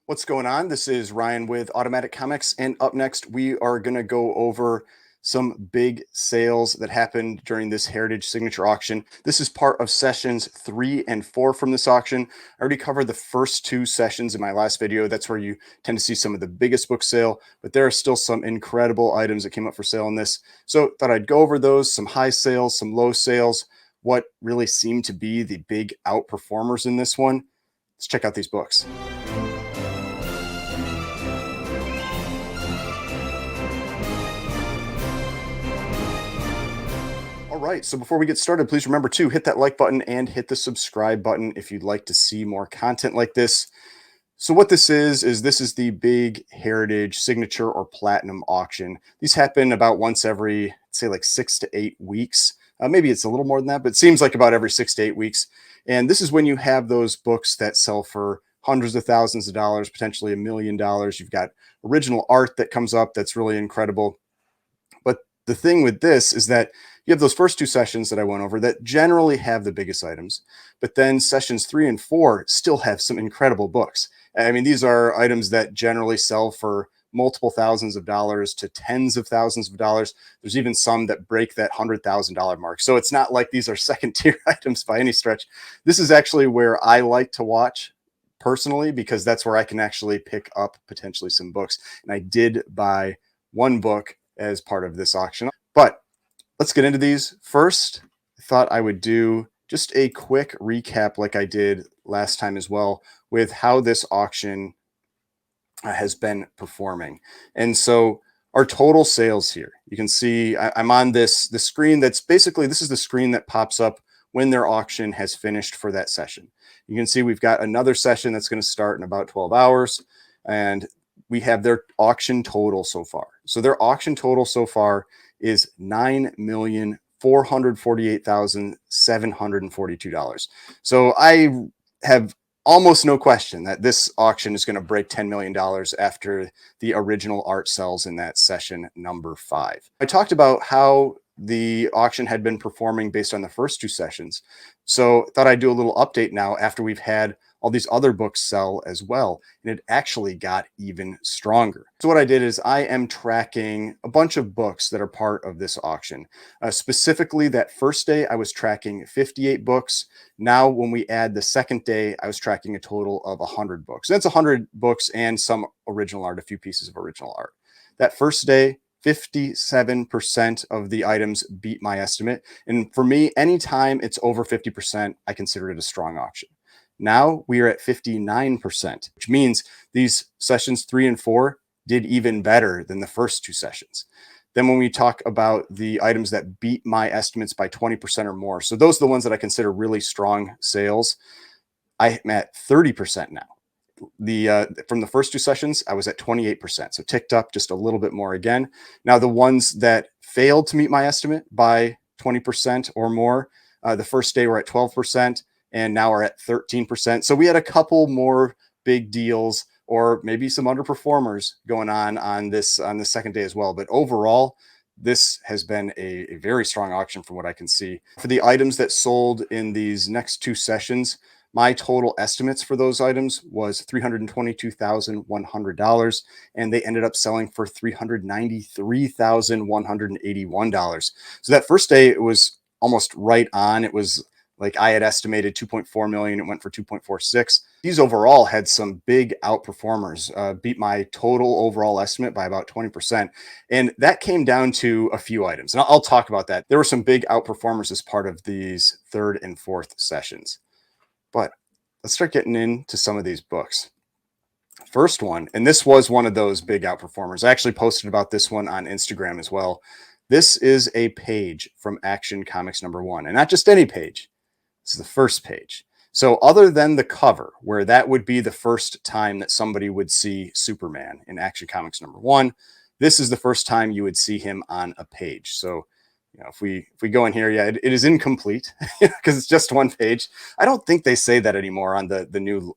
What's going on? This is Ryan with Automatic Comics, and up next, we are going to go over some big sales that happened during this Heritage Signature auction. This is part of sessions 3 and 4 from this auction. I already covered the first two sessions in my last video. That's where you tend to see some of the biggest book sale, but there are still some incredible items that came up for sale in this. So thought I'd go over those, some high sales, some low sales, what really seemed to be the big outperformers in this one. Let's check out these books. All right, so before we get started, please remember to hit that like button and hit the subscribe button if you'd like to see more content like this. So what this is this is the big Heritage Signature or Platinum auction. These happen about once every, say, like 6 to 8 weeks. Maybe it's a little more than that, but it seems like about every 6 to 8 weeks. And this is when you have those books that sell for hundreds of thousands of dollars, potentially $1 million. You've got original art that comes up that's really incredible. But the thing with this is that you have those first two sessions that I went over that generally have the biggest items, but then sessions 3 and 4 still have some incredible books. I mean, these are items that generally sell for multiple thousands of dollars to tens of thousands of dollars. There's even some that break that $100,000 mark. So it's not like these are second tier items by any stretch. This is actually where I like to watch personally, because that's where I can actually pick up potentially some books. And I did buy one book as part of this auction. But let's get into these. First, I thought I would do just a quick recap like I did last time as well with how this auction has been performing. And so our total sales here, you can see I'm on the screen that's basically, this is the screen that pops up when their auction has finished for that session. You can see we've got another session that's going to start in about 12 hours. And we have their auction total so far. So their auction total so far is $9,448,742. So I have almost no question that this auction is going to break $10 million after the original art sells in that session number 5. I talked about how the auction had been performing based on the first two sessions. So thought I'd do a little update now after we've had all these other books sell as well. And it actually got even stronger. So what I did is I am tracking a bunch of books that are part of this auction. Specifically, that first day, I was tracking 58 books. Now, when we add the second day, I was tracking a total of 100 books. That's 100 books and some original art, a few pieces of original art. That first day, 57% of the items beat my estimate. And for me, anytime it's over 50%, I consider it a strong auction. Now we are at 59%, which means these sessions 3 and 4 did even better than the first two sessions. Then when we talk about the items that beat my estimates by 20% or more, so those are the ones that I consider really strong sales, I am at 30% now. From the first two sessions, I was at 28%, so ticked up just a little bit more again. Now the ones that failed to meet my estimate by 20% or more, the first day were at 12%. And now we're at 13%. So we had a couple more big deals or maybe some underperformers going on the second day as well. But overall, this has been a very strong auction from what I can see. For the items that sold in these next two sessions, my total estimates for those items was $322,100, and they ended up selling for $393,181. So that first day, it was almost right on. It was like I had estimated 2.4 million, it went for 2.46. These overall had some big outperformers, beat my total overall estimate by about 20%. And that came down to a few items. And I'll talk about that. There were some big outperformers as part of these 3rd and 4th sessions. But let's start getting into some of these books. First one, and this was one of those big outperformers. I actually posted about this one on Instagram as well. This is a page from Action Comics #1, and not just any page. This is the first page. So other than the cover, where that would be the first time that somebody would see Superman in Action Comics #1, this is the first time you would see him on a page. So, if we go in here, yeah, it is incomplete because it's just one page. I don't think they say that anymore on the new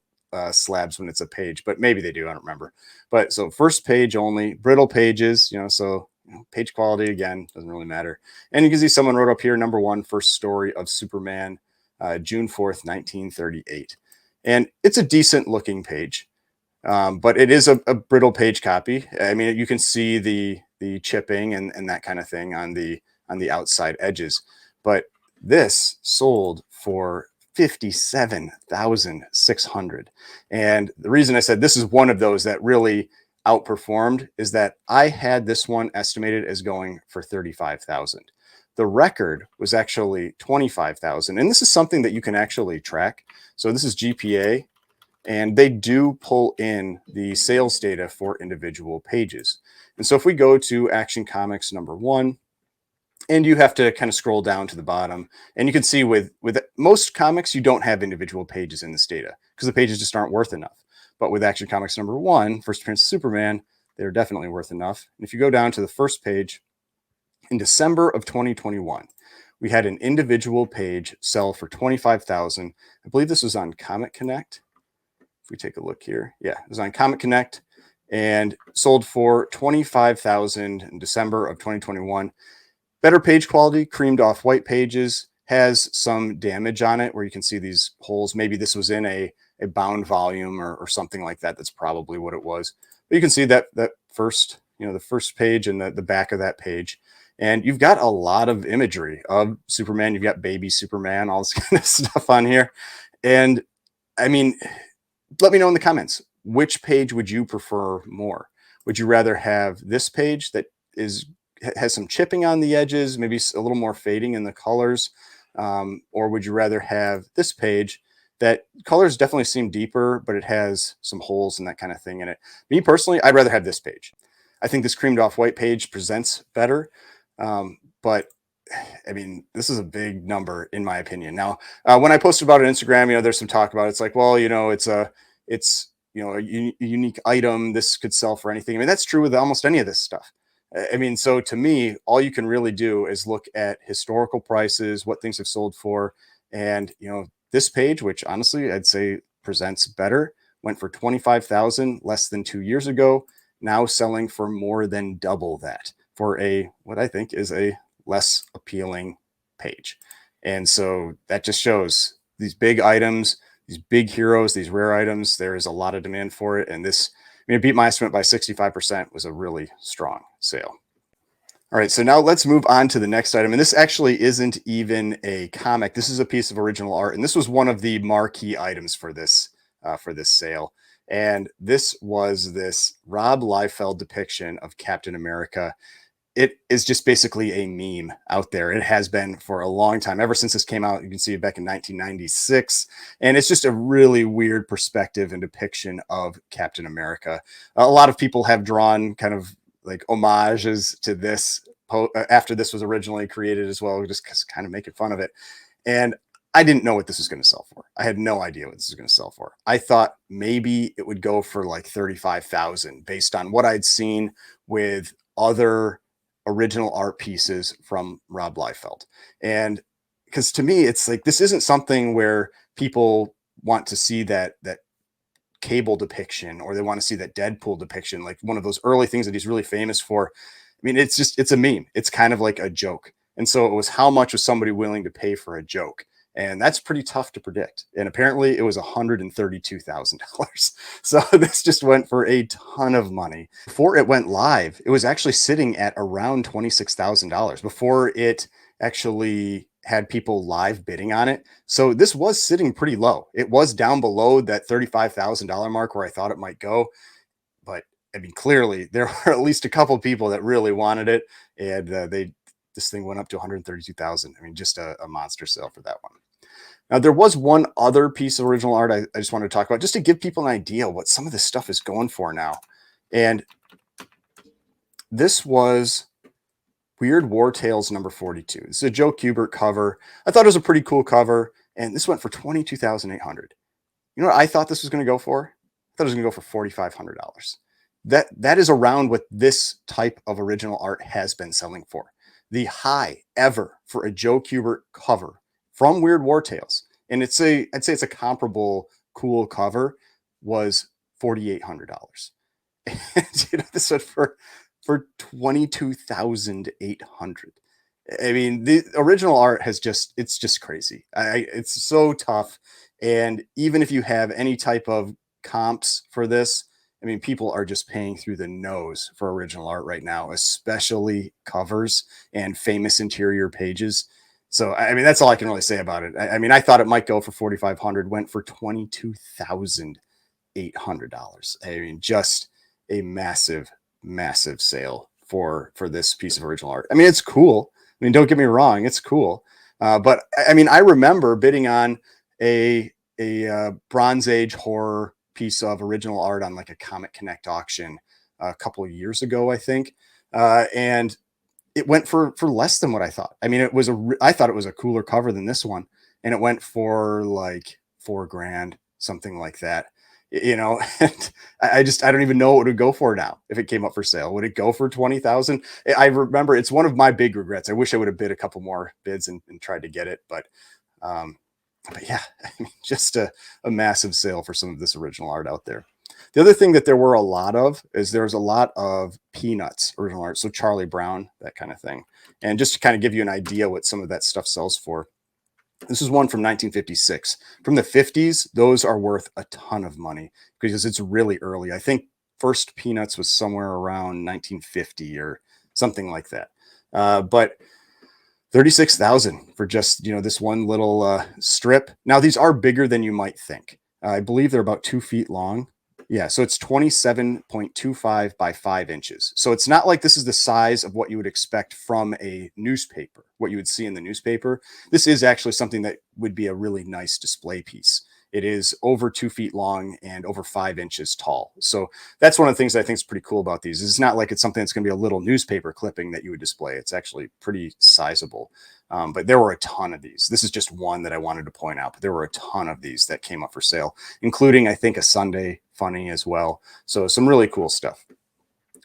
slabs when it's a page, but maybe they do. I don't remember. But so first page only, brittle pages, so page quality again doesn't really matter. And you can see someone wrote up here #1, first story of Superman. June 4th, 1938. And it's a decent looking page. But it is a brittle page copy. I mean, you can see the chipping and that kind of thing on the outside edges. But this sold for 57,600. And the reason I said this is one of those that really outperformed is that I had this one estimated as going for 35,000. The record was actually 25,000. And this is something that you can actually track. So this is GPA, and they do pull in the sales data for individual pages. And so if we go to Action Comics #1, and you have to kind of scroll down to the bottom, and you can see with most comics you don't have individual pages in this data because the pages just aren't worth enough. But with Action Comics #1, First Appearance of Superman, they're definitely worth enough. And if you go down to the first page, in December of 2021, we had an individual page sell for 25,000. I believe this was on Comic Connect. If we take a look here, yeah, it was on Comic Connect and sold for 25,000 in December of 2021. Better page quality, creamed off white pages, has some damage on it where you can see these holes. Maybe this was in a bound volume or something like that. That's probably what it was. But you can see that first, the first page and the back of that page. And you've got a lot of imagery of Superman. You've got baby Superman, all this kind of stuff on here. And I mean, let me know in the comments, which page would you prefer more? Would you rather have this page that has some chipping on the edges, maybe a little more fading in the colors, or would you rather have this page that colors definitely seem deeper, but it has some holes and that kind of thing in it? Me personally, I'd rather have this page. I think this creamed off white page presents better, but I mean, this is a big number in my opinion. Now, when I posted about it on Instagram, there's some talk about it. It's like, well, it's a unique item. This could sell for anything. I mean, that's true with almost any of this stuff. I mean, so to me, all you can really do is look at historical prices, what things have sold for, and this page, which honestly I'd say presents better, went for 25,000 less than 2 years ago. Now selling for more than double that for what I think is a less appealing page. And so that just shows these big items, these big heroes, these rare items, there is a lot of demand for it. And this, it beat my estimate by 65%, was a really strong sale. All right, so now let's move on to the next item. And this actually isn't even a comic. This is a piece of original art. And this was one of the marquee items for this sale. And this was this Rob Liefeld depiction of Captain America. It is just basically a meme out there. It has been for a long time. Ever since this came out, you can see it back in 1996. And it's just a really weird perspective and depiction of Captain America. A lot of people have drawn kind of like homages to this after this was originally created as well, just kind of making fun of it. And I didn't know what this was going to sell for. I had no idea what this was going to sell for. I thought maybe it would go for like 35,000 based on what I'd seen with other original art pieces from Rob Liefeld. And because to me, it's like, this isn't something where people want to see that Cable depiction, or they want to see that Deadpool depiction, like one of those early things that he's really famous for. I mean, it's a meme. It's kind of like a joke. And so it was, how much was somebody willing to pay for a joke? And that's pretty tough to predict. And apparently it was $132,000. So this just went for a ton of money. Before it went live, it was actually sitting at around $26,000 before it actually had people live bidding on it. So this was sitting pretty low. It was down below that $35,000 mark where I thought it might go. But I mean, clearly there were at least a couple of people that really wanted it. And this thing went up to 132,000. I mean, just a monster sale for that one. Now, there was one other piece of original art I just wanted to talk about, just to give people an idea what some of this stuff is going for now. And this was Weird War Tales #42. This is a Joe Kubert cover. I thought it was a pretty cool cover, and this went for $22,800. You know what I thought this was going to go for? I thought it was going to go for $4,500. That is around what this type of original art has been selling for. The high ever for a Joe Kubert cover from Weird War Tales, and I'd say it's a comparable cool cover, was $4,800. And this went for 22,800. I mean, the original art it's just crazy. It's so tough. And even if you have any type of comps for this, I mean, people are just paying through the nose for original art right now, especially covers and famous interior pages. So, I mean, that's all I can really say about it. I mean, I thought it might go for 4,500, went for $22,800. I mean, just a massive, massive sale for this piece of original art. I mean, it's cool. I mean, don't get me wrong, it's cool. But I mean, I remember bidding on a Bronze Age horror piece of original art on like a Comic Connect auction a couple of years ago, I think, and it went for less than what I thought. I mean, I thought it was a cooler cover than this one, and it went for like 4 grand, something like that. You know, and I don't even know what it would go for now if it came up for sale. Would it go for 20,000? I remember it's one of my big regrets. I wish I would have bid a couple more bids and tried to get it, um, but yeah, I mean, just a massive sale for some of this original art out there. The other thing that there were a lot of is there was a lot of Peanuts original art. So Charlie Brown, that kind of thing. And just to kind of give you an idea what some of that stuff sells for. This is one from 1956. From the 50s, those are worth a ton of money because it's really early. I think first Peanuts was somewhere around 1950 or something like that. But 36,000 for just, this one little strip. Now these are bigger than you might think. I believe they're about 2 feet long. Yeah, so it's 27.25 by 5 inches. So it's not like this is the size of what you would expect from a newspaper, what you would see in the newspaper. This is actually something that would be a really nice display piece. It is over 2 feet long and over 5 inches tall. So that's one of the things that I think is pretty cool about these. It's not like it's something that's going to be a little newspaper clipping that you would display. It's actually pretty sizable. But there were a ton of these. This is just one that I wanted to point out, but there were a ton of these that came up for sale, including, I think, a Sunday Funny as well. So some really cool stuff.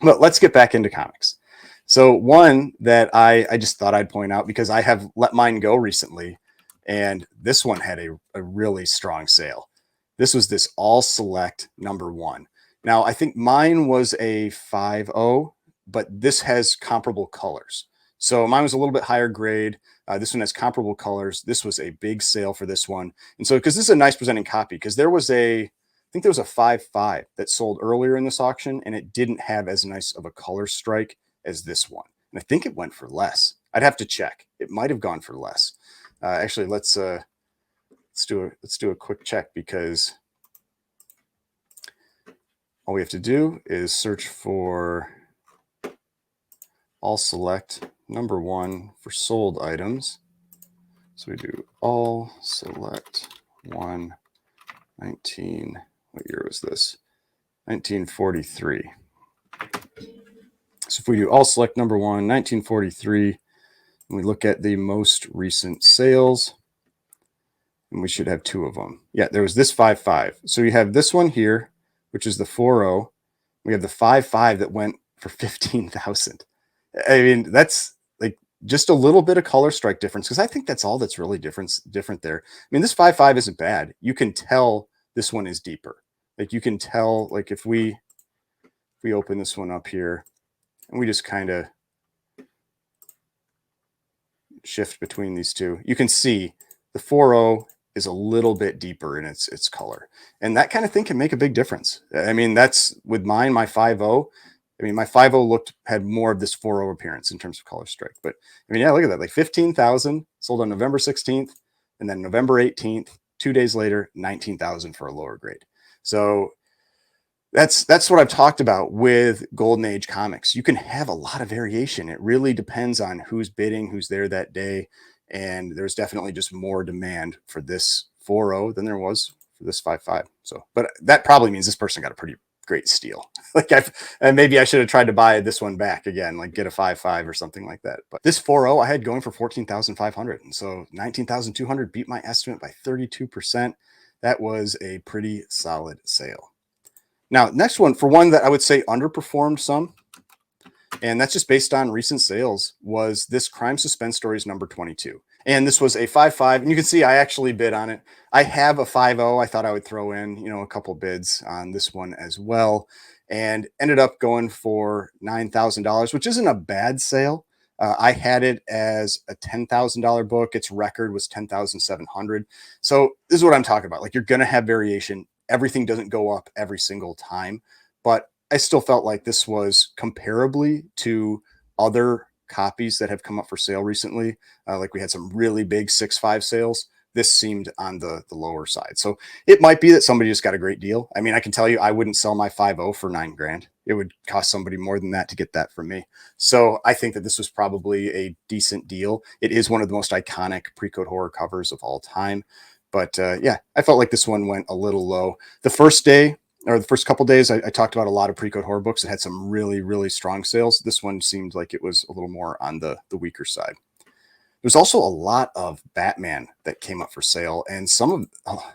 But let's get back into comics. So one that I just thought I'd point out because I have let mine go recently, and this one had a really strong sale. This was this all select #1. Now, I think mine was a 5.0, but this has comparable colors. So mine was a little bit higher grade. This one has comparable colors. This was a big sale for this one. And so, because this is a nice presenting copy, because I think there was a 5.5 that sold earlier in this auction, and it didn't have as nice of a color strike as this one. And I think it went for less. I'd have to check. It might have gone for less. Actually, let's do a quick check, because all we have to do is search for all select #1 for sold items. So we do all select 119. What year was this? 1943. So if we do all select #1, 1943, and we look at the most recent sales, and we should have 2 of them. Yeah, there was this 5.5. So you have this one here, which is the 4.0. We have the 5.5 that went for 15,000. I mean, that's like just a little bit of color strike difference, because I think that's all that's really different there. I mean, this 5.5 isn't bad. You can tell this one is deeper. Like you can tell, like if we open this one up here and we just kind of shift between these two, you can see the 4.0 is a little bit deeper in its color, and that kind of thing can make a big difference. I mean, that's with mine, my 5.0. I mean, my 5.0 had more of this 4.0 appearance in terms of color strike. But I mean, yeah, look at that, like 15,000 sold on November 16th, and then November 18th, 2 days later, 19,000 for a lower grade. So that's what I've talked about with Golden Age comics. You can have a lot of variation. It really depends on who's bidding, who's there that day. And there's definitely just more demand for this 4.0 than there was for this 5.5. So, but that probably means this person got a pretty great steal. And maybe I should have tried to buy this one back again, like get a 5.5 or something like that. But this 4.0 I had going for 14,500. And so 19,200 beat my estimate by 32%. That was a pretty solid sale. Now, next one, for one that I would say underperformed some, and that's just based on recent sales, was this Crime Suspense Stories #22. And this was a 5.5, and you can see I actually bid on it. I have a 5.0. I thought I would throw in, a couple bids on this one as well, and ended up going for $9,000, which isn't a bad sale. I had it as a $10,000 book. Its record was 10,700. So this is what I'm talking about. Like, you're going to have variation. Everything doesn't go up every single time, but I still felt like this was comparably to other copies that have come up for sale recently. Like we had some really big 6.5 sales. This seemed on the lower side. So it might be that somebody just got a great deal. I mean, I can tell you, I wouldn't sell my 5.0 for 9 grand. It would cost somebody more than that to get that from me. So I think that this was probably a decent deal. It is one of the most iconic pre-code horror covers of all time. But yeah, I felt like this one went a little low. The first day, or the first couple days, I talked about a lot of pre-code horror books that had some really, really strong sales. This one seemed like it was a little more on the weaker side. There's also a lot of Batman that came up for sale, and some of,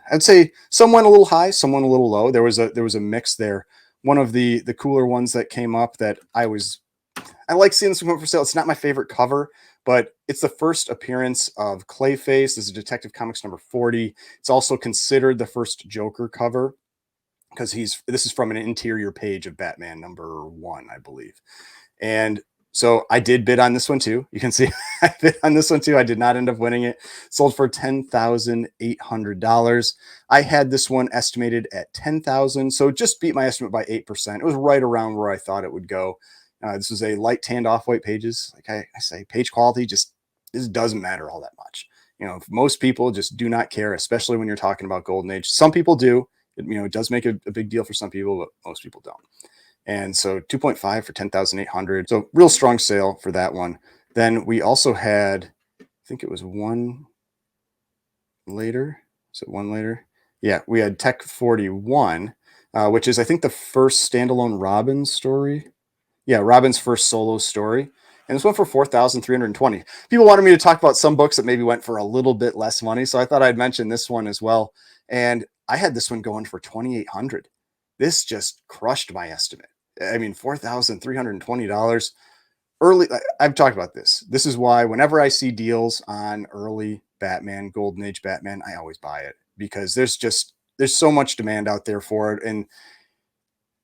I'd say some went a little high, some went a little low. There was a mix there. One of the cooler ones that came up that I like seeing this one for sale. It's not my favorite cover, but it's the first appearance of Clayface. This is Detective Comics number 40. It's also considered the first Joker cover because this is from an interior page of Batman number 1, I believe. And so I did bid on this one too. You can see I bid on this one too. I did not end up winning it. Sold for $10,800. I had this one estimated at 10,000, so just beat my estimate by 8%. It was right around where I thought it would go. This is a light tanned off-white pages. Like I say, page quality just this doesn't matter all that much. Most people just do not care, especially when you're talking about Golden Age. Some people do. It does make a big deal for some people, but most people don't. And so 2.5 for 10,800. So real strong sale for that one. Then we also had, I think it was one later. Is it one later? Yeah, we had Tech 41, which is, I think, the first standalone Robin story. Yeah, Robin's first solo story. And this went for 4,320. People wanted me to talk about some books that maybe went for a little bit less money. So I thought I'd mention this one as well. And I had this one going for 2,800. This just crushed my estimate. I mean, $4,320 early. I've talked about this. This is why whenever I see deals on early Batman, Golden Age Batman, I always buy it because there's so much demand out there for it. And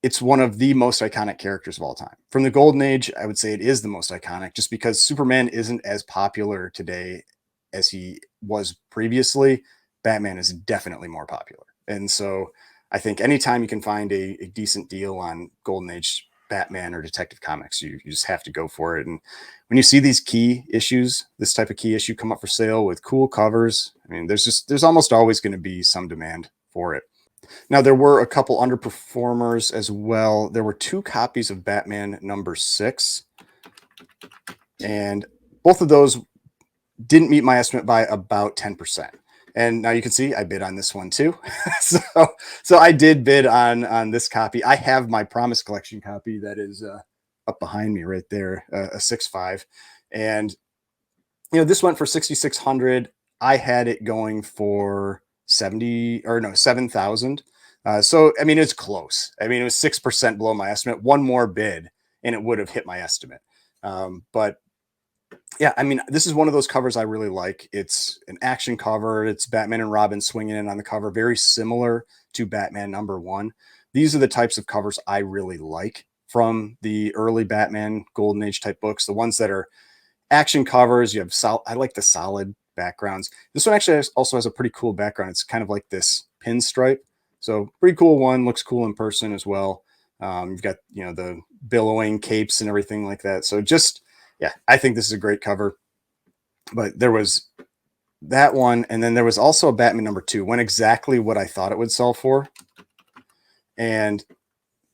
it's one of the most iconic characters of all time. From the Golden Age, I would say it is the most iconic just because Superman isn't as popular today as he was previously. Batman is definitely more popular. And so I think anytime you can find a decent deal on Golden Age Batman or Detective Comics, you just have to go for it. And when you see these key issues, this type of key issue come up for sale with cool covers, I mean, there's almost always going to be some demand for it. Now, there were a couple underperformers as well. There were 2 copies of Batman number 6, and both of those didn't meet my estimate by about 10%. And now you can see I bid on this one too. so I did bid on this copy. I have my Promise Collection copy that is up behind me right there, a 6.5. And this went for 6,600. I had it going for 7,000. So I mean, it's close. I mean, it was 6% below my estimate. One more bid, and it would have hit my estimate. But yeah, I mean, this is one of those covers I really like. It's an action cover. It's Batman and Robin swinging in on the cover, very similar to Batman number 1. These are the types of covers I really like from the early Batman Golden Age type books. The ones that are action covers. You have I like the solid backgrounds. This one actually also has a pretty cool background. It's kind of like this pinstripe. So pretty cool one. Looks cool in person as well. You've got, the billowing capes and everything like that. So yeah, I think this is a great cover. But there was that one. And then there was also a Batman number 2. Went exactly what I thought it would sell for. And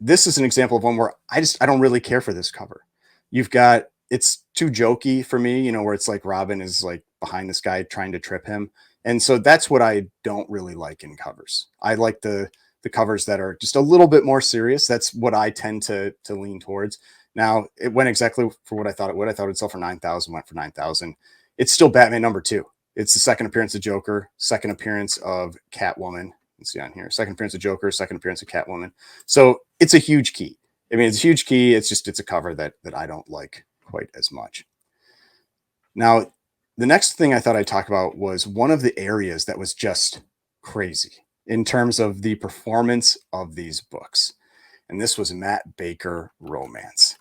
this is an example of one where I don't really care for this cover. It's too jokey for me, where it's like Robin is like behind this guy trying to trip him. And so that's what I don't really like in covers. I like the covers that are just a little bit more serious. That's what I tend to lean towards. Now, it went exactly for what I thought it would. I thought it'd sell for 9,000, went for 9,000. It's still Batman number 2. It's the second appearance of Joker, second appearance of Catwoman. Let's see on here. Second appearance of Joker, second appearance of Catwoman. So it's a huge key. I mean, it's a huge key. It's a cover that I don't like quite as much. Now, the next thing I thought I'd talk about was one of the areas that was just crazy in terms of the performance of these books. And this was Matt Baker romance.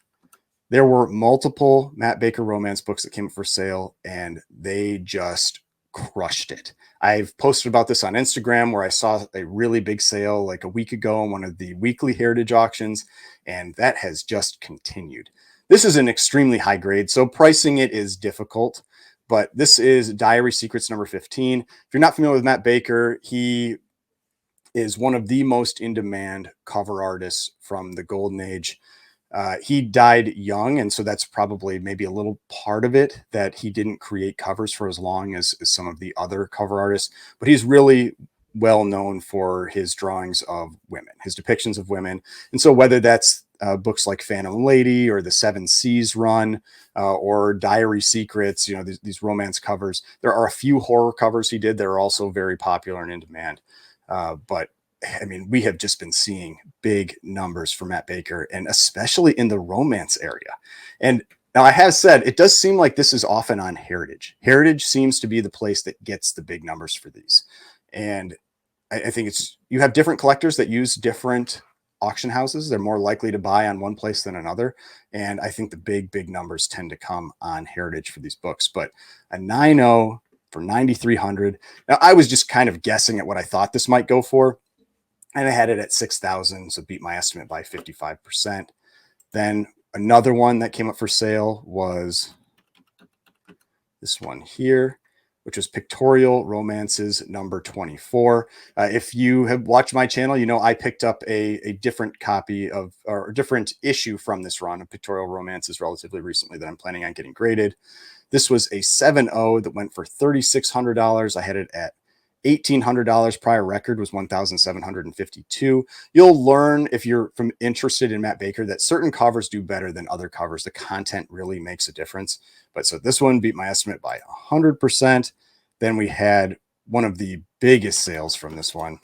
There were multiple Matt Baker romance books that came up for sale, and they just crushed it. I've posted about this on Instagram where I saw a really big sale like a week ago in one of the weekly heritage auctions, and that has just continued. This is an extremely high grade, so pricing it is difficult, but this is Diary Secrets number 15. If you're not familiar with Matt Baker, he is one of the most in demand cover artists from the golden age. He died young, and so that's probably maybe a little part of it that he didn't create covers for as long as some of the other cover artists. But he's really well known for his drawings of women, his depictions of women. And so whether that's books like Phantom Lady or the Seven Seas run or Diary Secrets, these romance covers, there are a few horror covers he did that are also very popular and in demand. But I mean, we have just been seeing big numbers for Matt Baker, and especially in the romance area. And now I have said it does seem like this is often on Heritage. Heritage seems to be the place that gets the big numbers for these. And I think you have different collectors that use different auction houses. They're more likely to buy on one place than another. And I think the big numbers tend to come on Heritage for these books. But a 9.0 for 9,300. Now I was just kind of guessing at what I thought this might go for. And I had it at 6,000, so beat my estimate by 55%. Then another one that came up for sale was this one here, which was Pictorial Romances number 24. If you have watched my channel, you know I picked up a different copy of, or a different issue from this run of Pictorial Romances relatively recently that I'm planning on getting graded. This was a 7.0 that went for $3,600. I had it at $1,800. Prior record was $1,752. You'll learn if you're interested in Matt Baker that certain covers do better than other covers. The content really makes a difference. But so this one beat my estimate by 100%. Then we had one of the biggest sales from this one.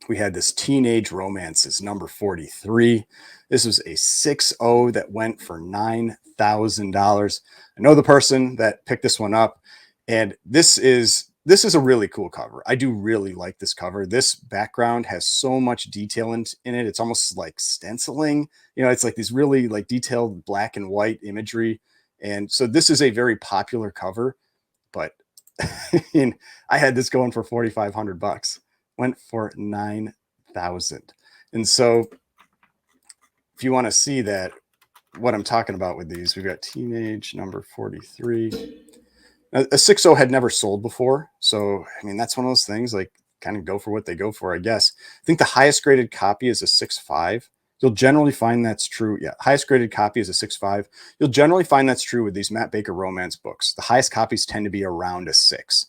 We had this Teenage Romances number 43. This was a 6.0 that went for $9,000. I know the person that picked this one up, and this is a really cool cover. I do really like this cover. This background has so much detail in it. It's almost like stenciling. It's like these really like detailed black and white imagery. And so this is a very popular cover, but I had this going for $4,500. Went for 9,000. And so if you want to see that, what I'm talking about with these, we've got Teenage number 43. Now, a 6.0 had never sold before. So, I mean, that's one of those things, like kind of go for what they go for, I guess. I think the highest graded copy is a 6.5. You'll generally find that's true. Yeah, highest graded copy is a 6.5. You'll generally find that's true with these Matt Baker romance books. The highest copies tend to be around a 6.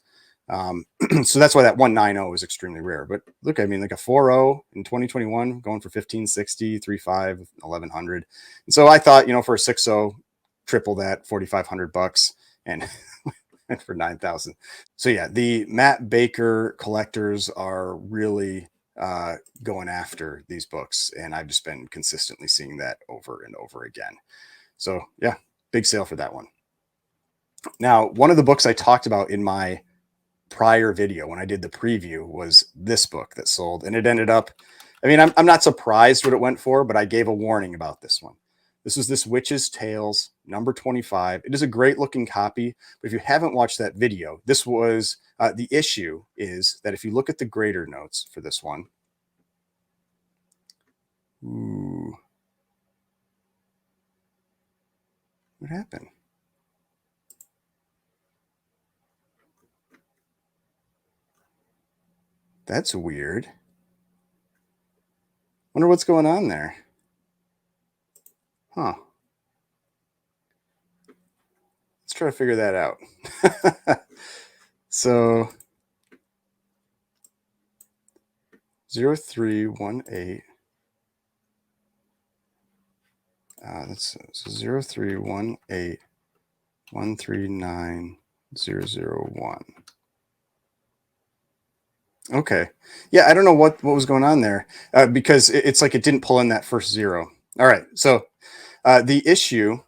So that's why that 190 is extremely rare. But look, I mean, like a 4.0 in 2021 going for 1560, 3.5, 1100. And so I thought, for a 6.0, triple that, $4,500, and for 9,000. So yeah, the Matt Baker collectors are really going after these books, and I've just been consistently seeing that over and over again. So yeah, big sale for that one. Now, one of the books I talked about in my prior video when I did the preview was this book that sold, and it ended up, I mean, I'm not surprised what it went for, but I gave a warning about this one. This was this Witch's Tales number 25. It is a great looking copy, but if you haven't watched that video, this was the issue is that if you look at the grader notes for this one, ooh, what happened? That's weird. Wonder what's going on there. Huh. Let's try to figure that out. So 0318. That's 0318 139001. Okay. Yeah, I don't know what was going on there because it's like it didn't pull in that first zero. All right. So the issue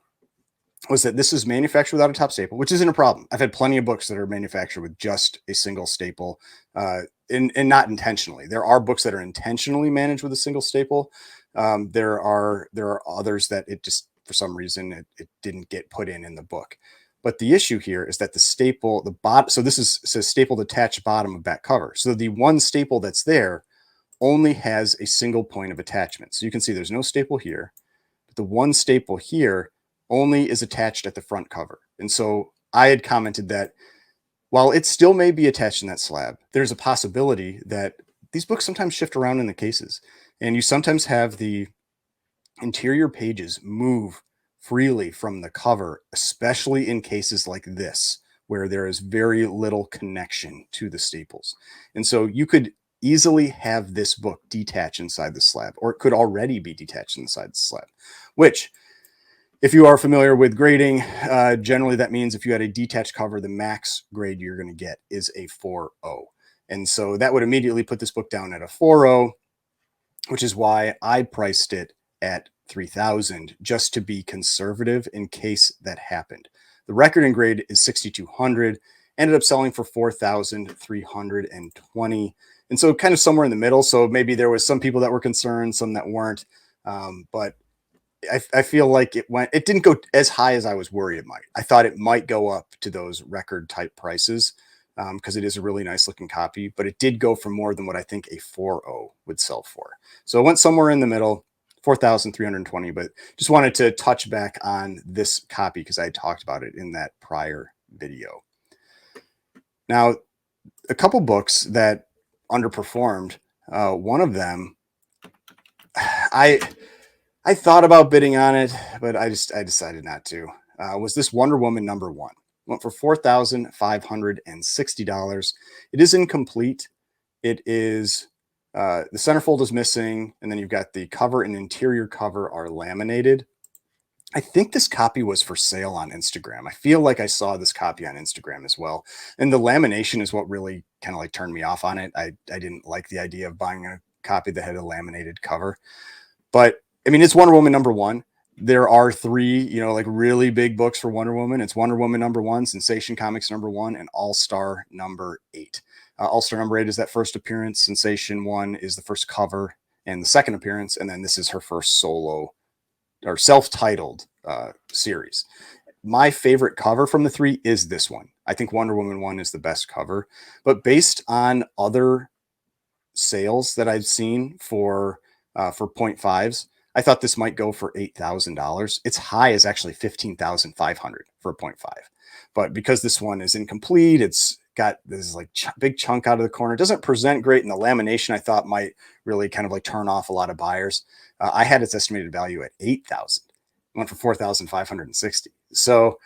was that this is manufactured without a top staple, which isn't a problem. I've had plenty of books that are manufactured with just a single staple, and not intentionally. There are books that are intentionally managed with a single staple. There are others that it just for some reason it didn't get put in the book. But the issue here is that the staple, the bottom, so this is says stapled attached bottom of back cover. So the one staple that's there only has a single point of attachment. So you can see there's no staple here, but the one staple here only is attached at the front cover. And so I had commented that while it still may be attached in that slab, there's a possibility that these books sometimes shift around in the cases. And you sometimes have the interior pages move freely from the cover, especially in cases like this, where there is very little connection to the staples. And so you could easily have this book detach inside the slab, or it could already be detached inside the slab, which, if you are familiar with grading, generally that means if you had a detached cover, the max grade you're going to get is a 4.0. And so that would immediately put this book down at a 4.0, which is why I priced it at $3,000 just to be conservative in case that happened. The record in grade is 6,200, ended up selling for 4,320. And so kind of somewhere in the middle. So maybe there was some people that were concerned, some that weren't. But I feel like it didn't go as high as I was worried it might. I thought it might go up to those record type prices because it is a really nice looking copy, but it did go for more than what I think a 4.0 would sell for. So it went somewhere in the middle, 4,320, but just wanted to touch back on this copy because I had talked about it in that prior video. Now, a couple books that underperformed, one of them, I thought about bidding on it, but I decided not to. Was this Wonder Woman #1? Went for $4,560. It is incomplete. It is the centerfold is missing, and then you've got the cover and interior cover are laminated. I think this copy was for sale on Instagram. I feel like I saw this copy on Instagram as well. And the lamination is what really kind of like turned me off on it. I didn't like the idea of buying a copy that had a laminated cover. But I mean, it's Wonder Woman #1. There are three, like really big books for Wonder Woman. It's Wonder Woman #1, Sensation Comics #1, and All Star #8. All Star #8 is that first appearance. Sensation 1 is the first cover and the second appearance. And then this is her first solo or self-titled series. My favorite cover from the three is this one. I think Wonder Woman 1 is the best cover. But based on other sales that I've seen for 0.5s, I thought this might go for $8,000. Its high is actually 15,500 for a 0.5. But because this one is incomplete, it's got this like big chunk out of the corner. It doesn't present great, and the lamination I thought might really kind of like turn off a lot of buyers. I had its estimated value at 8,000. Went for 4,560. So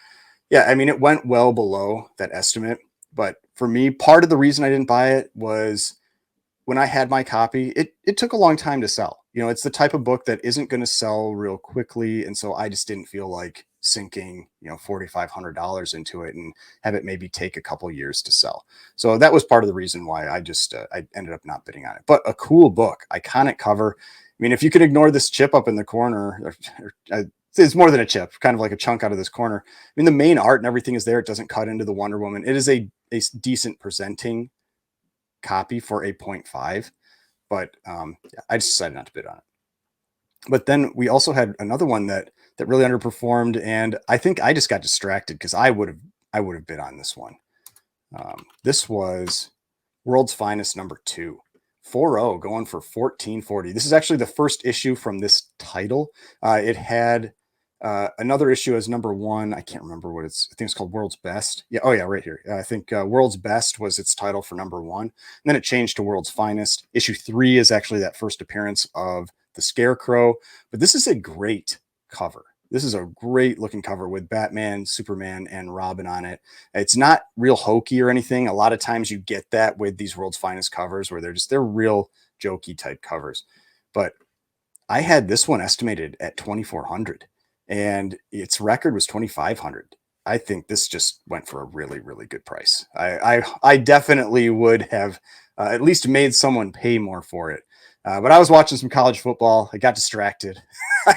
yeah, I mean, it went well below that estimate. But for me, part of the reason I didn't buy it was when I had my copy, it took a long time to sell. It's the type of book that isn't going to sell real quickly. And so I just didn't feel like sinking, $4,500 into it and have it maybe take a couple years to sell. So that was part of the reason why I ended up not bidding on it. But a cool book, iconic cover. I mean, if you could ignore this chip up in the corner, it's more than a chip, kind of like a chunk out of this corner. I mean, the main art and everything is there. It doesn't cut into the Wonder Woman. It is a decent presenting copy for a 0.5, but I just decided not to bid on it. But then we also had another one that really underperformed, and I think I just got distracted because I would have bid on this one. This was World's Finest #2, 4.0, going for $1,440. This is actually the first issue from this title. It had another issue as #1. I can't remember what I think it's called World's Best. Yeah. Oh yeah. Right here. I think World's Best was its title for #1. And then it changed to World's Finest. Issue 3 is actually that first appearance of the Scarecrow, but this is a great cover. This is a great looking cover with Batman, Superman, and Robin on it. It's not real hokey or anything. A lot of times you get that with these World's Finest covers where they're real jokey type covers. But I had this one estimated at 2,400 and its record was 2,500. I think this just went for a really, really good price. I definitely would have at least made someone pay more for it. But I was watching some college football. I got distracted,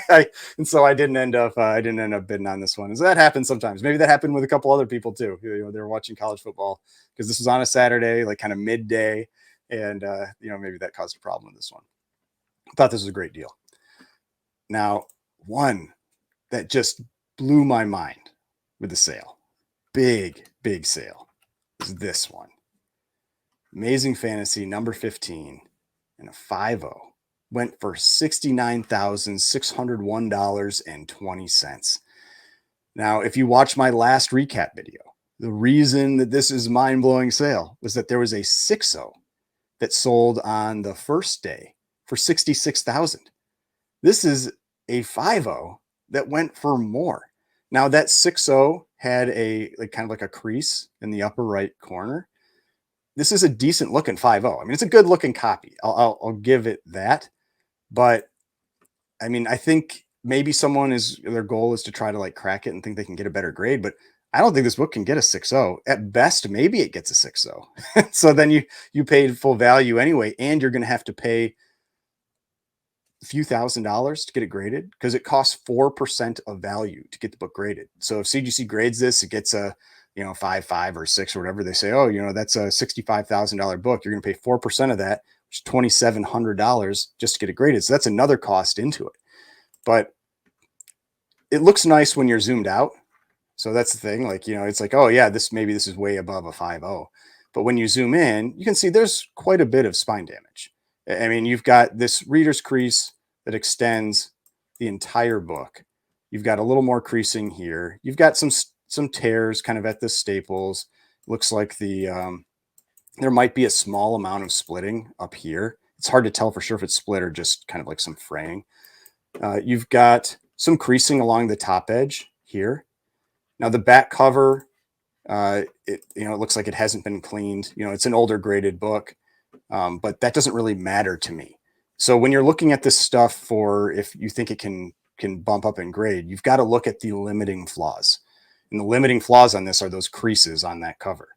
and so I didn't end up bidding on this one. And so that happens sometimes. Maybe that happened with a couple other people too. They were watching college football because this was on a Saturday, like kind of midday, and maybe that caused a problem with this one. I thought this was a great deal. Now, one that just blew my mind with the sale. big sale is this one. Amazing Fantasy number 15 and a 5.0 went for $69,601.20. Now, if you watch my last recap video, the reason that this is mind-blowing sale was that there was a 6.0 that sold on the first day for 66,000. This is a 5.0 that went for more. Now that 6.0 had a kind of like a crease in the upper right corner. This is a decent looking 5.0. I mean, it's a good looking copy. I'll give it that. But I mean, I think maybe their goal is to try to like crack it and think they can get a better grade, but I don't think this book can get a 6.0. At best, maybe it gets a 6.0. So then you paid full value anyway, and you're going to have to pay a few $1,000s to get it graded because it costs 4% of value to get the book graded. So if CGC grades this, it gets a 5.5 or 6 or whatever. They say, oh, that's a $65,000 book. You're going to pay 4% of that, which is $2,700 just to get it graded. So that's another cost into it. But it looks nice when you're zoomed out. So that's the thing. Like, it's like, oh yeah, this is way above a 5.0. But when you zoom in, you can see there's quite a bit of spine damage. I mean, you've got this reader's crease that extends the entire book. You've got a little more creasing here. You've got some tears kind of at the staples. Looks like there might be a small amount of splitting up here. It's hard to tell for sure if it's split or just kind of like some fraying. You've got some creasing along the top edge here. Now the back cover, it looks like it hasn't been cleaned. It's an older graded book, but that doesn't really matter to me. So when you're looking at this stuff for if you think it can bump up in grade, you've got to look at the limiting flaws. And the limiting flaws on this are those creases on that cover.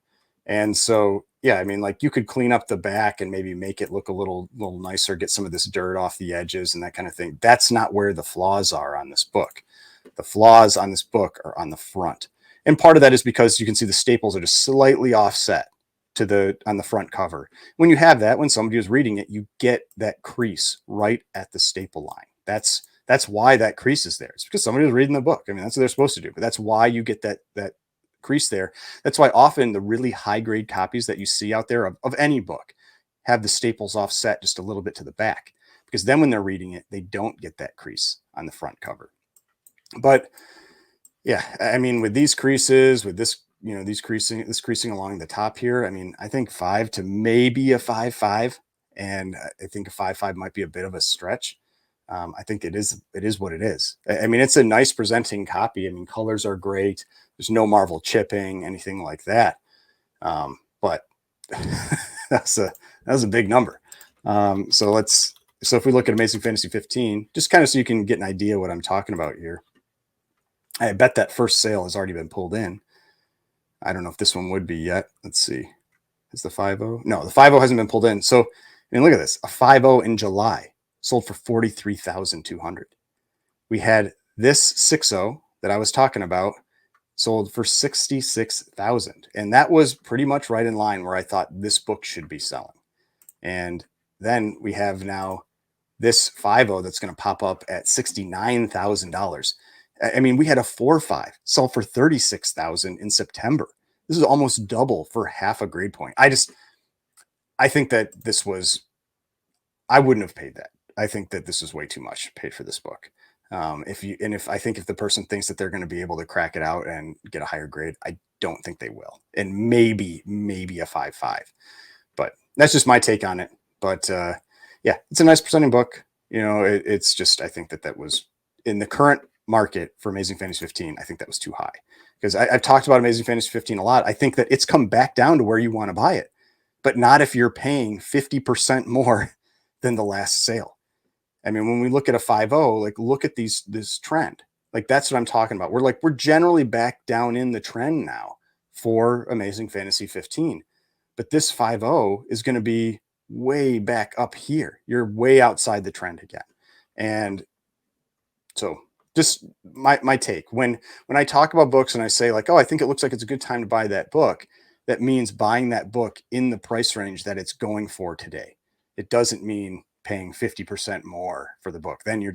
And so, yeah, I mean, like you could clean up the back and maybe make it look a little nicer, get some of this dirt off the edges and that kind of thing. That's not where the flaws are on this book. The flaws on this book are on the front. And part of that is because you can see the staples are just slightly offset on the front cover. When you have that, when somebody is reading it, you get that crease right at the staple line. That's why that crease is there. It's because somebody was reading the book. I mean, that's what they're supposed to do. But that's why you get that crease there. That's why often the really high grade copies that you see out there of any book have the staples offset just a little bit to the back. Because then when they're reading it, they don't get that crease on the front cover. But yeah, I mean, with these creases, with this, this creasing along the top here, I mean, I think 5 to maybe a 5.5, and I think a 5.5 might be a bit of a stretch. I think it is what it is. I mean, it's a nice presenting copy. I mean, colors are great. There's no Marvel chipping, anything like that. But that was a big number. So if we look at Amazing Fantasy 15, just kind of so you can get an idea what I'm talking about here. I bet that first sale has already been pulled in. I don't know if this one would be yet. Let's see. Is the 5.0? No, the 5.0 hasn't been pulled in. So, I mean, look at this. A 5.0 in July sold for $43,200. We had this 6.0 that I was talking about sold for $66,000. And that was pretty much right in line where I thought this book should be selling. And then we have now this 5.0 that's going to pop up at $69,000. I mean, we had a 4.5 sell for $36,000 in September. This is almost double for half a grade point. I think that I wouldn't have paid that. I think that this is way too much paid for this book. If the person thinks that they're going to be able to crack it out and get a higher grade, I don't think they will. And maybe a 5.5, but that's just my take on it. But yeah, it's a nice presenting book. It's just, I think that was in the current market for Amazing Fantasy 15. I think that was too high because I've talked about Amazing Fantasy 15 a lot. I think that it's come back down to where you want to buy it, but not if you're paying 50% more than the last sale. I mean, when we look at a 5.0, like look at this trend. Like that's what I'm talking about. We're generally back down in the trend now for Amazing Fantasy 15, but this 5.0 is going to be way back up here. You're way outside the trend again. And so just my take when I talk about books and I say like, oh, I think it looks like it's a good time to buy that book. That means buying that book in the price range that it's going for today. It doesn't mean paying 50% more for the book. Then you're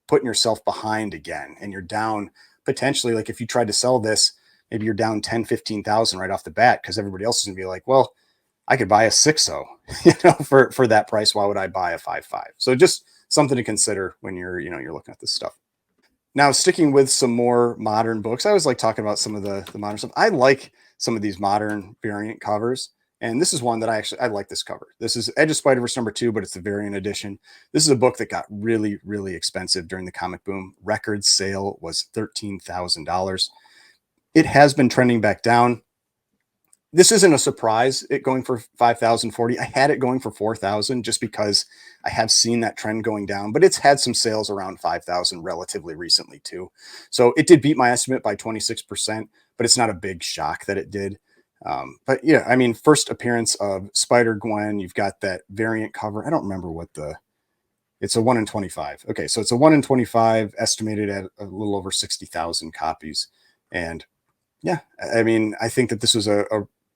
putting yourself behind again and you're down potentially. Like if you tried to sell this maybe you're down 10, 15,000 right off the bat because everybody else is going to be like, well, I could buy a 6.0, for that price. Why would I buy a 5.5? So just something to consider when you're looking at this stuff. Now, sticking with some more modern books, I always like talking about some of the modern stuff. I like some of these modern variant covers. And this is one that I like this cover. This is Edge of Spider-Verse #2, but it's the variant edition. This is a book that got really, really expensive during the comic boom. Record sale was $13,000. It has been trending back down. This isn't a surprise, it going for 5,040. I had it going for 4,000 just because I have seen that trend going down, but it's had some sales around 5,000 relatively recently too. So it did beat my estimate by 26%, but it's not a big shock that it did. But yeah, I mean, first appearance of Spider Gwen, you've got that variant cover. I don't remember it's a 1 in 25. Okay, so it's a 1 in 25, estimated at a little over 60,000 copies. And yeah, I mean, I think that this was a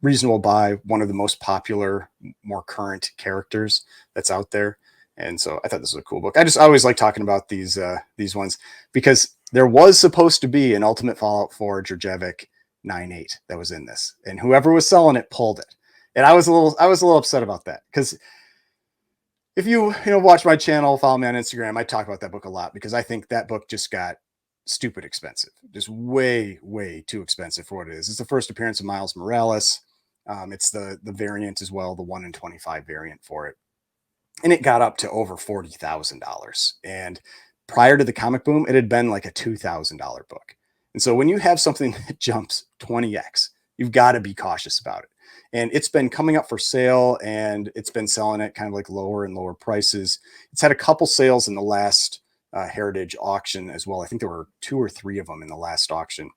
reasonable buy, one of the most popular, more current characters that's out there. And so I thought this was a cool book. I always like talking about these ones because there was supposed to be an Ultimate Fallout 4 Djurjevic 9.8 that was in this, and whoever was selling it pulled it. And I was a little upset about that because if you watch my channel, follow me on Instagram, I talk about that book a lot because I think that book just got stupid expensive, just way, way too expensive for what it is. It's the first appearance of Miles Morales. It's the variant as well, the 1 in 25 variant for it, and it got up to over $40,000. And prior to the comic boom, it had been like a $2,000 book. And so when you have something that jumps 20x, you've got to be cautious about it. And it's been coming up for sale, and it's been selling at kind of like lower and lower prices. It's had a couple sales in the last Heritage auction as well. I think there were 2 or 3 of them in the last auction,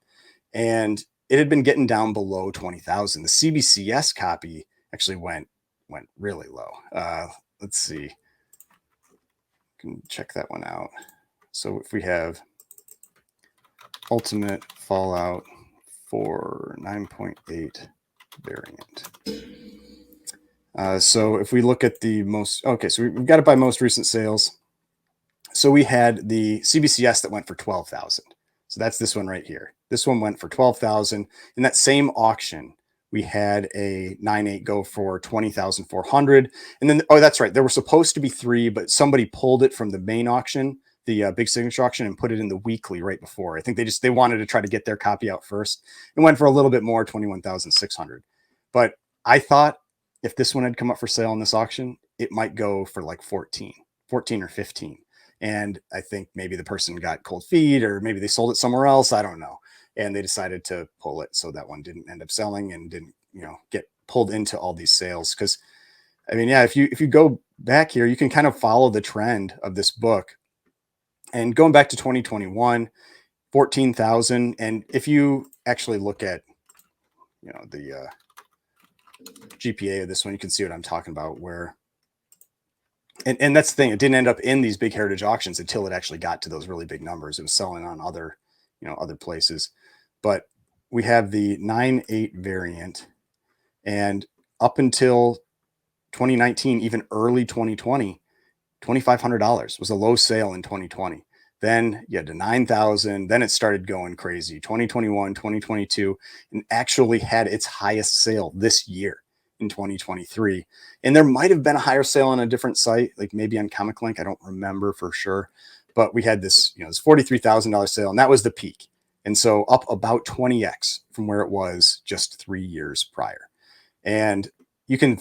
and it had been getting down below 20,000. The CBCS copy actually went really low. Let's see, you can check that one out. So if we have Ultimate Fallout for 9.8 variant. So if we look at so we've got it by most recent sales. So we had the CBCS that went for 12,000. So that's this one right here. This one went for 12,000. In that same auction, we had a 9.8 go for 20,400. And then, oh, that's right. There were supposed to be 3, but somebody pulled it from the main auction, the big signature auction, and put it in the weekly right before. I think they wanted to try to get their copy out first. It went for a little bit more, 21,600. But I thought if this one had come up for sale in this auction, it might go for like 14 or 15. And I think maybe the person got cold feet, or maybe they sold it somewhere else. I don't know. And they decided to pull it. So that one didn't end up selling and didn't, get pulled into all these sales. Cause I mean, yeah, if you go back here, you can kind of follow the trend of this book, and going back to 2021, 14,000. And if you actually look at, the GPA of this one, you can see what I'm talking about, where and that's the thing, it didn't end up in these big Heritage auctions until it actually got to those really big numbers. It was selling on other places. But we have the 9.8 variant, and up until 2019, even early 2020, $2,500 was a low sale in 2020. Then you had to 9,000. Then it started going crazy. 2021, 2022, and actually had its highest sale this year in 2023. And there might have been a higher sale on a different site, like maybe on Comic Link. I don't remember for sure. But we had this $43,000 sale, and that was the peak. And so up about 20x from where it was just 3 years prior. And you can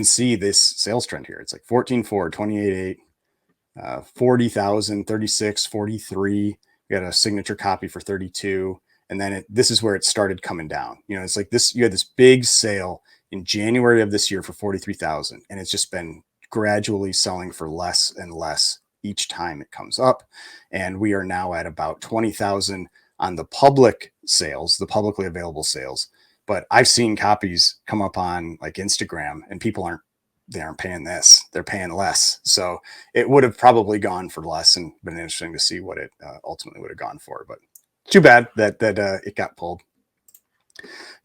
see this sales trend here. It's like 14.4, 28.8, 40,000, 36, 43. We got a signature copy for 32. And then this is where it started coming down. It's like this, you had this big sale in January of this year for 43,000. And it's just been gradually selling for less and less each time it comes up. And we are now at about 20,000 on the public sales, the publicly available sales. But I've seen copies come up on like Instagram, and people aren't paying this, they're paying less. So it would have probably gone for less, and been interesting to see what it ultimately would have gone for. But too bad that it got pulled.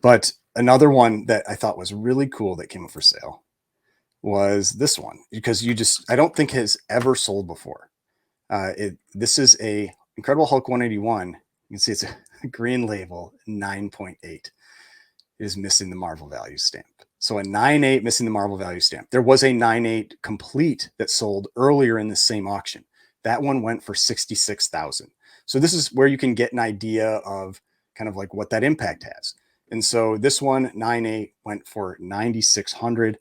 But another one that I thought was really cool that came up for sale was this one, because I don't think has ever sold before. This is a Incredible Hulk 181. You can see green label, 9.8. It is missing the Marvel value stamp. So a 9.8 missing the Marvel value stamp. There was a 9.8 complete that sold earlier in the same auction. That one went for 66,000. So this is where you can get an idea of kind of like what that impact has. And so this one, 9.8, went for 9,600.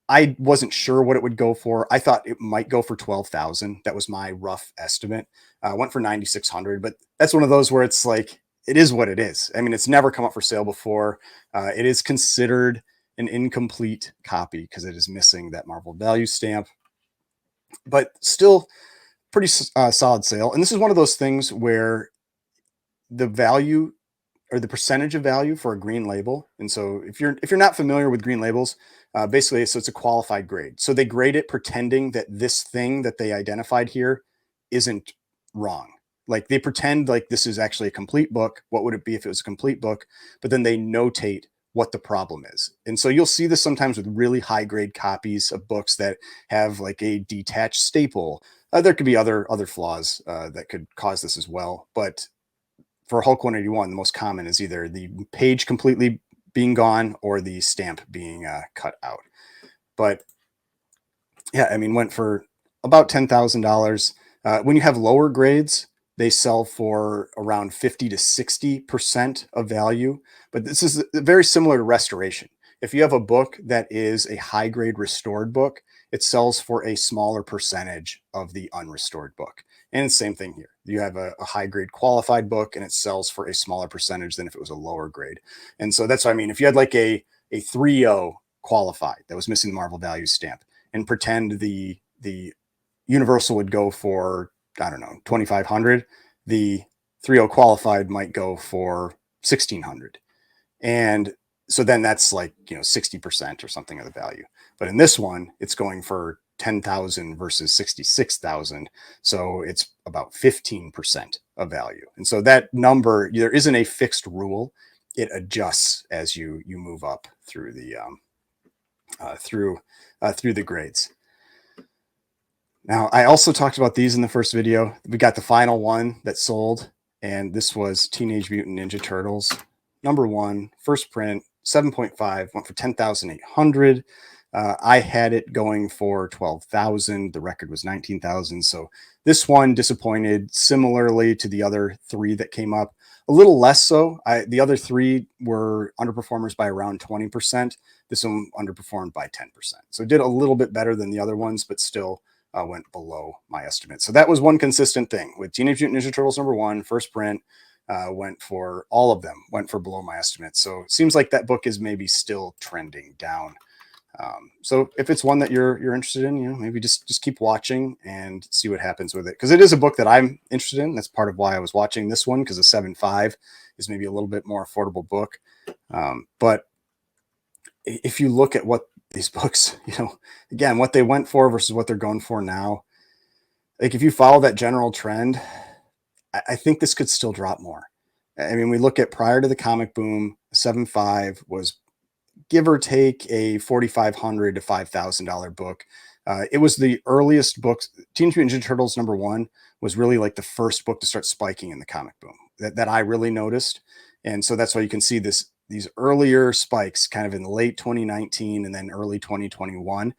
I wasn't sure what it would go for. I thought it might go for 12,000. That was my rough estimate. Went for 9,600, but that's one of those where it's like, it is what it is. I mean, it's never come up for sale before. It is considered an incomplete copy because it is missing that Marvel value stamp, but still pretty solid sale. And this is one of those things where the value or the percentage of value for a green label. And so if you're not familiar with green labels, basically, so it's a qualified grade. So they grade it pretending that this thing that they identified here isn't wrong. Like they pretend like this is actually a complete book. What would it be if it was a complete book? But then they notate what the problem is. And so you'll see this sometimes with really high grade copies of books that have like a detached staple. There could be other flaws that could cause this as well. But for Hulk 181, the most common is either the page completely being gone or the stamp being cut out. But yeah, I mean, went for about $10,000. When you have lower grades, they sell for around 50 to 60% of value. But this is very similar to restoration. If you have a book that is a high grade restored book, it sells for a smaller percentage of the unrestored book. And same thing here. You have a high grade qualified book and it sells for a smaller percentage than if it was a lower grade. And so that's what I mean. If you had like a 3.0 qualified that was missing the Marvel value stamp and pretend the Universal would go for, I don't know, 2,500, the 3.0 qualified might go for 1,600. And so then that's like, 60% or something of the value. But in this one, it's going for 10,000 versus 66,000. So it's about 15% of value. And so that number, there isn't a fixed rule. It adjusts as you move up through the through the grades. Now, I also talked about these in the first video. We got the final one that sold, and this was Teenage Mutant Ninja Turtles #1, first print, 7.5, went for 10,800. I had it going for 12,000. The record was 19,000. So this one disappointed similarly to the other three that came up. A little less so. The other three were underperformers by around 20%. This one underperformed by 10%. So it did a little bit better than the other ones, but still went below my estimate. So that was one consistent thing with Teenage Mutant Ninja Turtles #1, first print. Went for all of them, went for below my estimate. So it seems like that book is maybe still trending down. So if it's one that you're interested in, maybe just keep watching and see what happens with it. Because it is a book that I'm interested in. That's part of why I was watching this one, because a 7.5 is maybe a little bit more affordable book. But if you look at what these books, again, what they went for versus what they're going for now, like if you follow that general trend, I think this could still drop more. I mean, we look at prior to the comic boom, 7.5 was give or take a $4,500 to $5,000 book. It was the earliest books. Teenage Mutant Ninja Turtles #1 was really like the first book to start spiking in the comic boom that I really noticed. And so that's why you can see these earlier spikes kind of in late 2019 and then early 2021.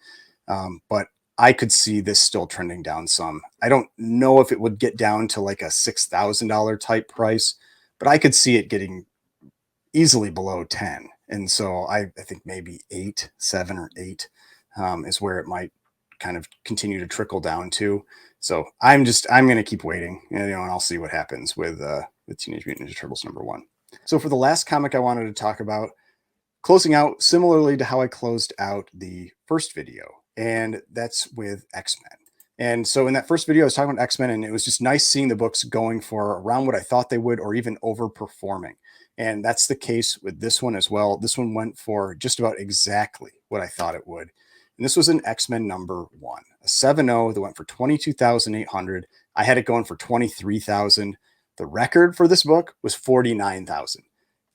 But I could see this still trending down some. I don't know if it would get down to like a $6,000 type price, but I could see it getting easily below 10. And so I think maybe 8, 7 or 8 is where it might kind of continue to trickle down to. So I'm going to keep waiting, and I'll see what happens with Teenage Mutant Ninja Turtles #1. So for the last comic I wanted to talk about, closing out similarly to how I closed out the first video, and that's with X-Men. And so in that first video, I was talking about X-Men, and it was just nice seeing the books going for around what I thought they would, or even overperforming. And that's the case with this one as well. This one went for just about exactly what I thought it would. And this was an X-Men #1, a 7.0 that went for 22,800. I had it going for 23,000. The record for this book was 49,000.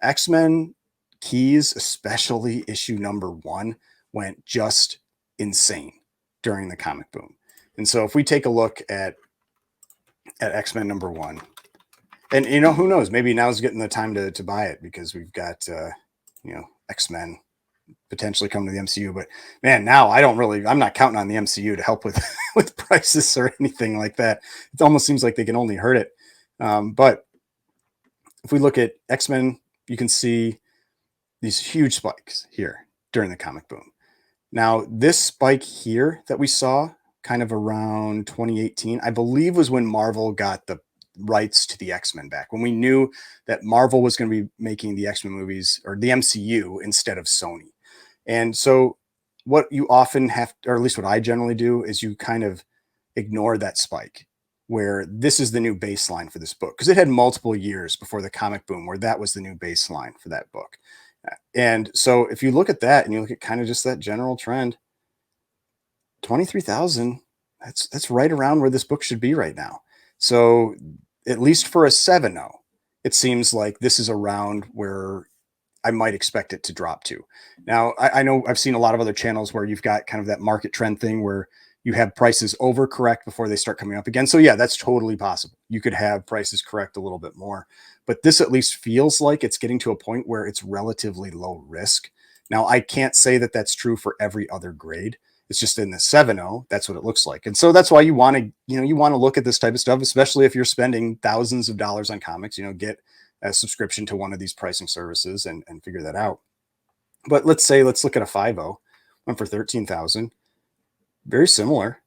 X-Men Keys, especially issue #1, went just insane during the comic boom. And so if we take a look at X-Men #1, And you know, who knows? Maybe now's getting the time to buy it because we've got X-Men potentially come to the MCU. But man, now I'm not counting on the MCU to help with with prices or anything like that. It almost seems like they can only hurt it. But if we look at X-Men, you can see these huge spikes here during the comic boom. Now, this spike here that we saw kind of around 2018, I believe was when Marvel got the rights to the X-Men back, when we knew that Marvel was going to be making the X-Men movies or the MCU instead of Sony. And so what you often have, or at least what I generally do, is you kind of ignore that spike where this is the new baseline for this book, because it had multiple years before the comic boom where that was the new baseline for that book. And so if you look at that and you look at kind of just that general trend, 23,000, that's right around where this book should be right now. So at least for a 7.0, it seems like this is around where I might expect it to drop to. Now, I know I've seen a lot of other channels where you've got kind of that market trend thing where you have prices overcorrect before they start coming up again. So yeah, that's totally possible. You could have prices correct a little bit more, but this at least feels like it's getting to a point where it's relatively low risk. Now, I can't say that that's true for every other grade. It's just in the 7.0, that's what it looks like. And so that's why you want to, you want to look at this type of stuff, especially if you're spending thousands of dollars on comics, get a subscription to one of these pricing services and figure that out. But let's look at a 5.0, one for 13,000. Very similar.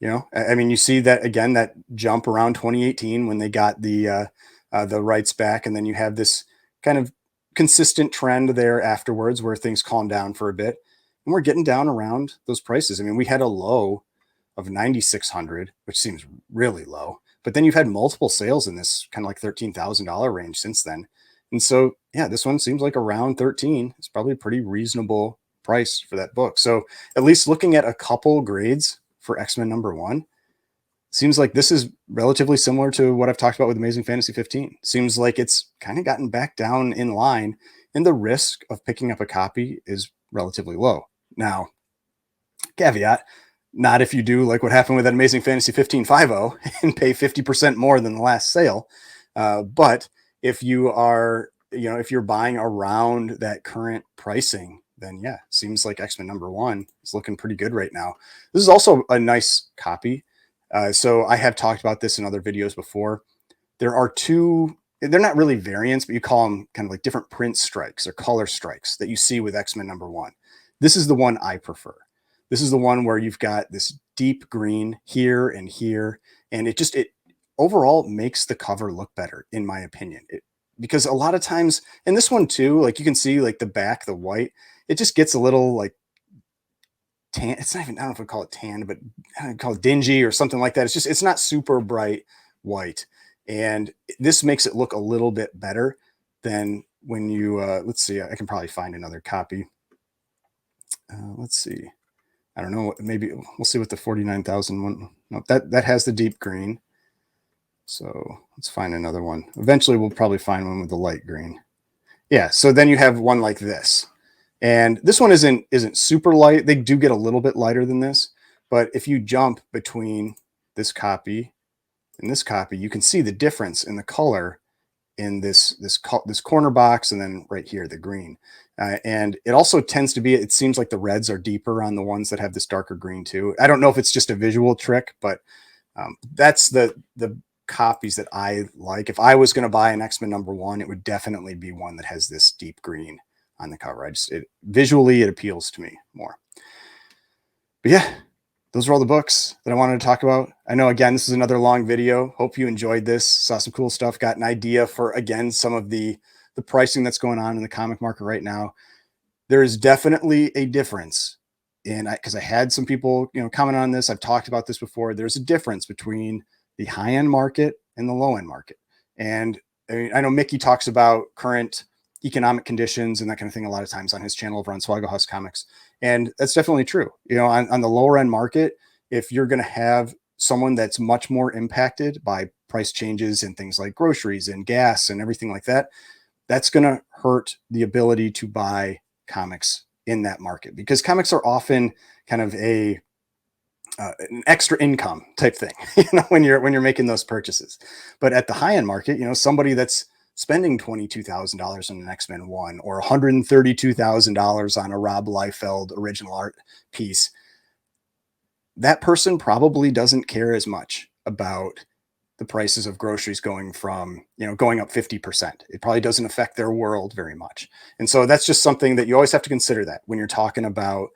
I mean, you see that again, that jump around 2018 when they got the rights back, and then you have this kind of consistent trend there afterwards where things calm down for a bit, and we're getting down around those prices. I mean, we had a low of 9,600, which seems really low, but then you've had multiple sales in this kind of like $13,000 range since then. And so, yeah, this one seems like around 13. It's probably a pretty reasonable price for that book. So at least looking at a couple grades for X-Men #1, seems like this is relatively similar to what I've talked about with Amazing Fantasy 15. Seems like it's kind of gotten back down in line, and the risk of picking up a copy is relatively low. Now, caveat, not if you do like what happened with that Amazing Fantasy 15 5.0 and pay 50% more than the last sale. But if you are, if you're buying around that current pricing, then yeah, seems like X-Men #1 is looking pretty good right now. This is also a nice copy. So I have talked about this in other videos before. There are two, they're not really variants, but you call them kind of like different print strikes or color strikes that you see with X-Men #1. This is the one I prefer. This is the one where you've got this deep green here, and it overall makes the cover look better, in my opinion. Because a lot of times, and this one too, like you can see like the back, the white, it just gets a little like tan. It's not even, I don't know if I call it tan, but I call it dingy or something like that. It's not super bright white. And this makes it look a little bit better than when you, let's see, I can probably find another copy. Let's see. I don't know. Maybe we'll see what the 49,000 one. No, that has the deep green. So let's find another one. Eventually, we'll probably find one with the light green. Yeah. So then you have one like this, and this one isn't super light. They do get a little bit lighter than this, but if you jump between this copy and this copy, you can see the difference in the color in this corner box, and then right here the green. And it also tends to be, it seems like the reds are deeper on the ones that have this darker green too. I don't know if it's just a visual trick, but that's the copies that I like. If I was going to buy an X-Men #1, it would definitely be one that has this deep green on the cover. Visually, it appeals to me more. But yeah, those are all the books that I wanted to talk about. I know, again, this is another long video. Hope you enjoyed this, saw some cool stuff, got an idea for, again, some of the pricing that's going on in the comic market right now. There is definitely a difference because I had some people, comment on this. I've talked about this before. There's a difference between the high-end market and the low-end market. And I mean, I know Mickey talks about current economic conditions and that kind of thing a lot of times on his channel over on Swaggle House Comics. And that's definitely true. On the lower end market, if you're going to have someone that's much more impacted by price changes and things like groceries and gas and everything like that, that's going to hurt the ability to buy comics in that market, because comics are often kind of an extra income type thing, when you're making those purchases. But at the high end market, somebody that's spending $22,000 on an X-Men 1 or $132,000 on a Rob Liefeld original art piece, that person probably doesn't care as much about the prices of groceries going up 50%. It probably doesn't affect their world very much. And so that's just something that you always have to consider, that when you're talking about,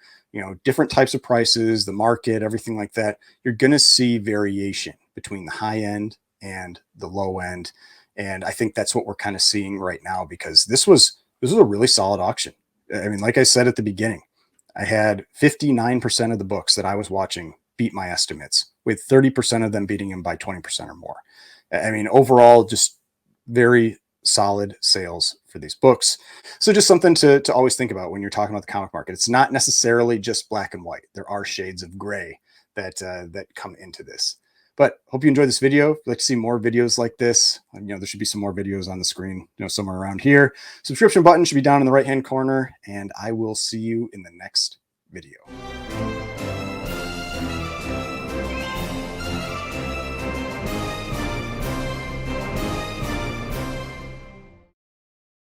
different types of prices, the market, everything like that, you're going to see variation between the high end and the low end. And I think that's what we're kind of seeing right now, because this was a really solid auction. I mean, like I said at the beginning, I had 59% of the books that I was watching beat my estimates, with 30% of them beating them by 20% or more. I mean, overall, just very solid sales for these books. So just something to always think about when you're talking about the comic market. It's not necessarily just black and white. There are shades of gray that come into this. But hope you enjoyed this video. If you'd like to see more videos like this, there should be some more videos on the screen, somewhere around here. Subscription button should be down in the right-hand corner, and I will see you in the next video.